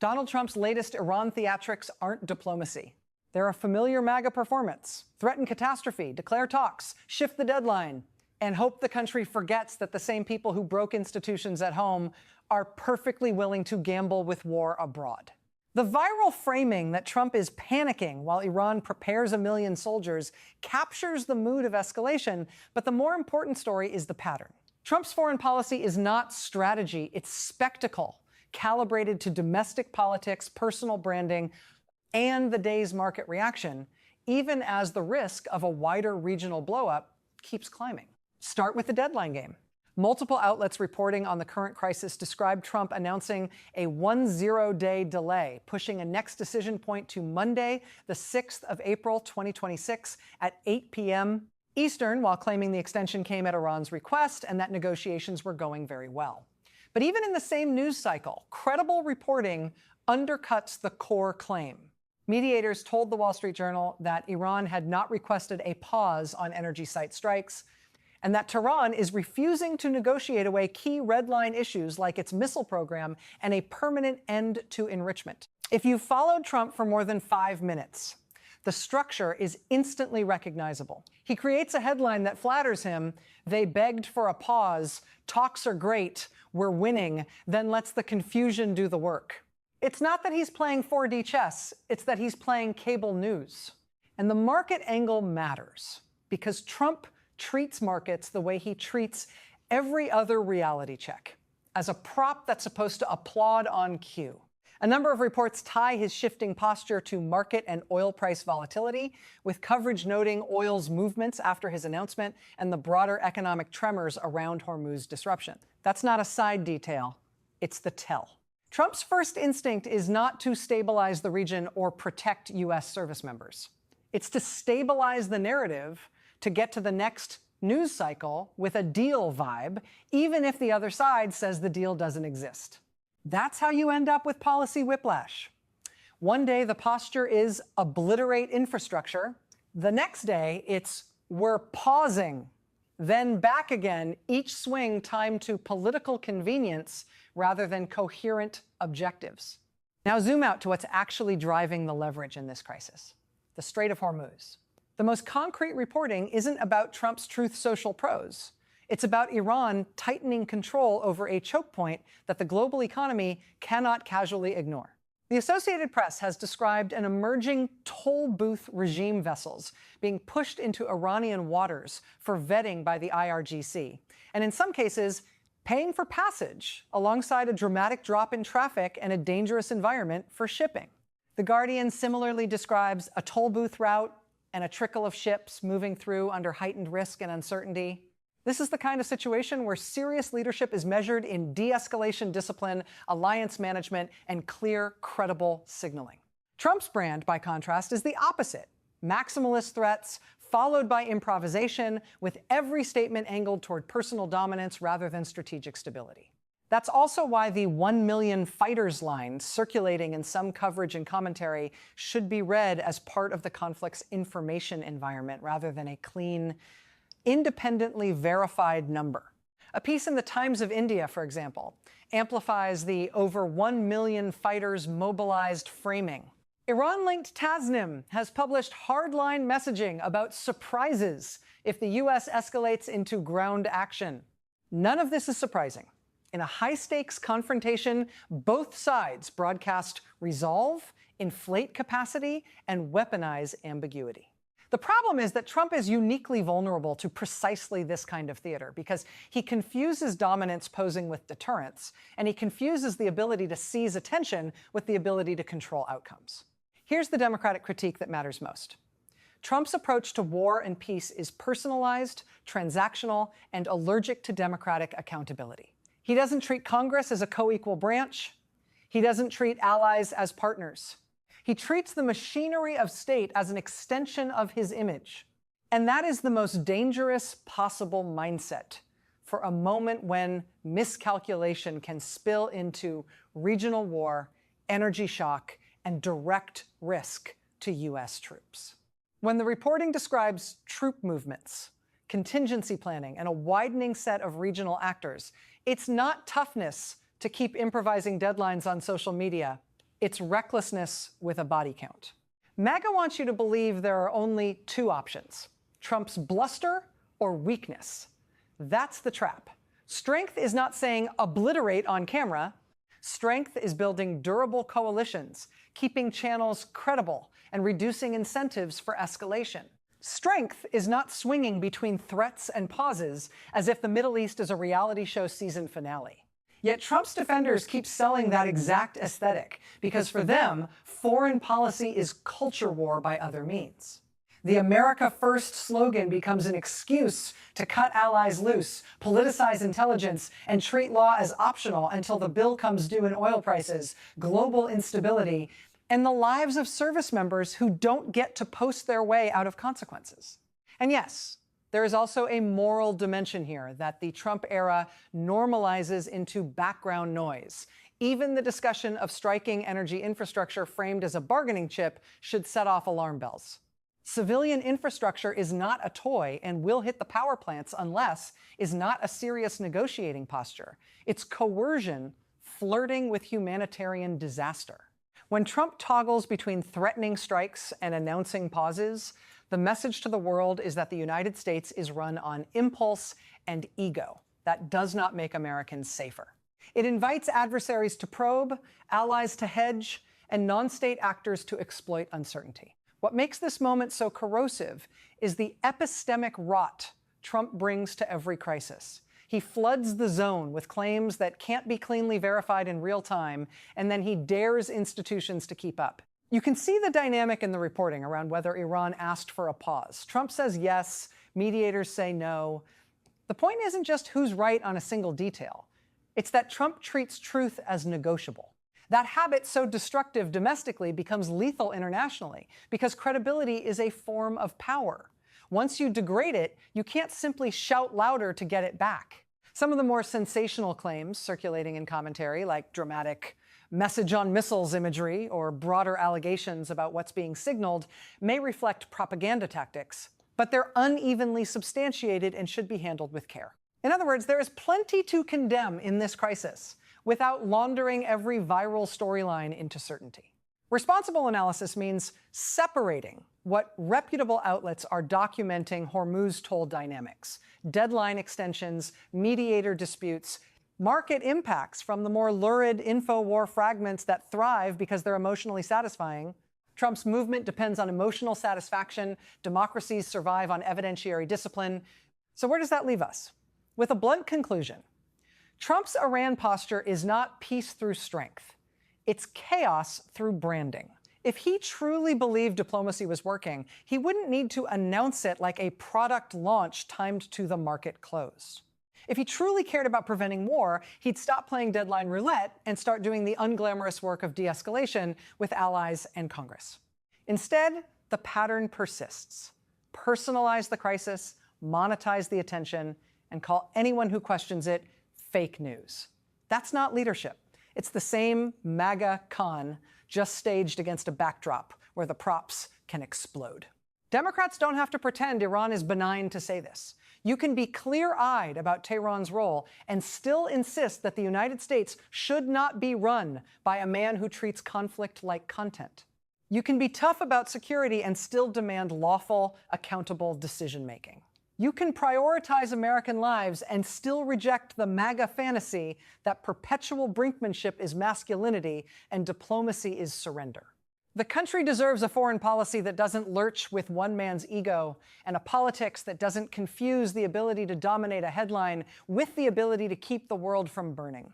Donald Trump's latest Iran theatrics aren't diplomacy. They're a familiar MAGA performance. Threaten catastrophe, declare talks, shift the deadline, and hope the country forgets that the same people who broke institutions at home are perfectly willing to gamble with war abroad. The viral framing that Trump is panicking while Iran prepares 1 million soldiers captures the mood of escalation, but the more important story is the pattern. Trump's foreign policy is not strategy, it's spectacle, calibrated to domestic politics, personal branding, and the day's market reaction, even as the risk of a wider regional blowup keeps climbing. Start with the deadline game. Multiple outlets reporting on the current crisis described Trump announcing a 10-day delay, pushing a next decision point to Monday, the 6th of April, 2026 at 8 p.m. Eastern, while claiming the extension came at Iran's request and that negotiations were going very well. But even in the same news cycle, credible reporting undercuts the core claim. Mediators told the Wall Street Journal that Iran had not requested a pause on energy site strikes, and that Tehran is refusing to negotiate away key red line issues like its missile program and a permanent end to enrichment. If you followed Trump for more than 5 minutes, the structure is instantly recognizable. He creates a headline that flatters him, "They begged for a pause, talks are great, we're winning," then lets the confusion do the work. It's not that he's playing 4D chess, it's that he's playing cable news. And the market angle matters because Trump treats markets the way he treats every other reality check, as a prop that's supposed to applaud on cue. A number of reports tie his shifting posture to market and oil price volatility, with coverage noting oil's movements after his announcement and the broader economic tremors around Hormuz disruption. That's not a side detail, it's the tell. Trump's first instinct is not to stabilize the region or protect U.S. service members. It's to stabilize the narrative to get to the next news cycle with a deal vibe, even if the other side says the deal doesn't exist. That's how you end up with policy whiplash. One day the posture is obliterate infrastructure. The next day it's we're pausing. Then back again, each swing timed to political convenience rather than coherent objectives. Now zoom out to what's actually driving the leverage in this crisis: the Strait of Hormuz. The most concrete reporting isn't about Trump's Truth Social prose. It's about Iran tightening control over a choke point that the global economy cannot casually ignore. The Associated Press has described an emerging toll booth regime vessels being pushed into Iranian waters for vetting by the IRGC, and in some cases, paying for passage alongside a dramatic drop in traffic and a dangerous environment for shipping. The Guardian similarly describes a toll booth route and a trickle of ships moving through under heightened risk and uncertainty. This is the kind of situation where serious leadership is measured in de-escalation discipline, alliance management, and clear, credible signaling. Trump's brand, by contrast, is the opposite: maximalist threats, followed by improvisation, with every statement angled toward personal dominance rather than strategic stability. That's also why the 1 million fighters line circulating in some coverage and commentary should be read as part of the conflict's information environment rather than a clean, independently verified number. A piece in the Times of India, for example, amplifies the over 1 million fighters mobilized framing. Iran-linked Tasnim has published hardline messaging about surprises if the U.S. escalates into ground action. None of this is surprising. In a high-stakes confrontation, both sides broadcast resolve, inflate capacity, and weaponize ambiguity. The problem is that Trump is uniquely vulnerable to precisely this kind of theater because he confuses dominance posing with deterrence, and he confuses the ability to seize attention with the ability to control outcomes. Here's the Democratic critique that matters most. Trump's approach to war and peace is personalized, transactional, and allergic to democratic accountability. He doesn't treat Congress as a co-equal branch. He doesn't treat allies as partners. He treats the machinery of state as an extension of his image. And that is the most dangerous possible mindset for a moment when miscalculation can spill into regional war, energy shock, and direct risk to U.S. troops. When the reporting describes troop movements, contingency planning, and a widening set of regional actors, it's not toughness to keep improvising deadlines on social media. It's recklessness with a body count. MAGA wants you to believe there are only two options: Trump's bluster or weakness. That's the trap. Strength is not saying obliterate on camera. Strength is building durable coalitions, keeping channels credible, and reducing incentives for escalation. Strength is not swinging between threats and pauses as if the Middle East is a reality show season finale. Yet Trump's defenders keep selling that exact aesthetic because for them, foreign policy is culture war by other means. The America First slogan becomes an excuse to cut allies loose, politicize intelligence, and treat law as optional until the bill comes due in oil prices, global instability, and the lives of service members who don't get to post their way out of consequences. And yes, there is also a moral dimension here that the Trump era normalizes into background noise. Even the discussion of striking energy infrastructure framed as a bargaining chip should set off alarm bells. Civilian infrastructure is not a toy and will hit the power plants unless is not a serious negotiating posture. It's coercion flirting with humanitarian disaster. When Trump toggles between threatening strikes and announcing pauses, the message to the world is that the United States is run on impulse and ego. That does not make Americans safer. It invites adversaries to probe, allies to hedge, and non-state actors to exploit uncertainty. What makes this moment so corrosive is the epistemic rot Trump brings to every crisis. He floods the zone with claims that can't be cleanly verified in real time, and then he dares institutions to keep up. You can see the dynamic in the reporting around whether Iran asked for a pause. Trump says yes, mediators say no. The point isn't just who's right on a single detail. It's that Trump treats truth as negotiable. That habit, so destructive domestically, becomes lethal internationally because credibility is a form of power. Once you degrade it, you can't simply shout louder to get it back. Some of the more sensational claims circulating in commentary, like dramatic message on missiles imagery or broader allegations about what's being signaled, may reflect propaganda tactics, but they're unevenly substantiated and should be handled with care. In other words, there is plenty to condemn in this crisis without laundering every viral storyline into certainty. Responsible analysis means separating what reputable outlets are documenting Hormuz toll dynamics, deadline extensions, mediator disputes, market impacts from the more lurid info war fragments that thrive because they're emotionally satisfying. Trump's movement depends on emotional satisfaction. Democracies survive on evidentiary discipline. So where does that leave us? With a blunt conclusion. Trump's Iran posture is not peace through strength. It's chaos through branding. If he truly believed diplomacy was working, he wouldn't need to announce it like a product launch timed to the market close. If he truly cared about preventing war, he'd stop playing deadline roulette and start doing the unglamorous work of de-escalation with allies and Congress. Instead, the pattern persists. Personalize the crisis, monetize the attention, and call anyone who questions it fake news. That's not leadership. It's the same MAGA con, just staged against a backdrop where the props can explode. Democrats don't have to pretend Iran is benign to say this. You can be clear-eyed about Tehran's role and still insist that the United States should not be run by a man who treats conflict like content. You can be tough about security and still demand lawful, accountable decision-making. You can prioritize American lives and still reject the MAGA fantasy that perpetual brinkmanship is masculinity and diplomacy is surrender. The country deserves a foreign policy that doesn't lurch with one man's ego and a politics that doesn't confuse the ability to dominate a headline with the ability to keep the world from burning.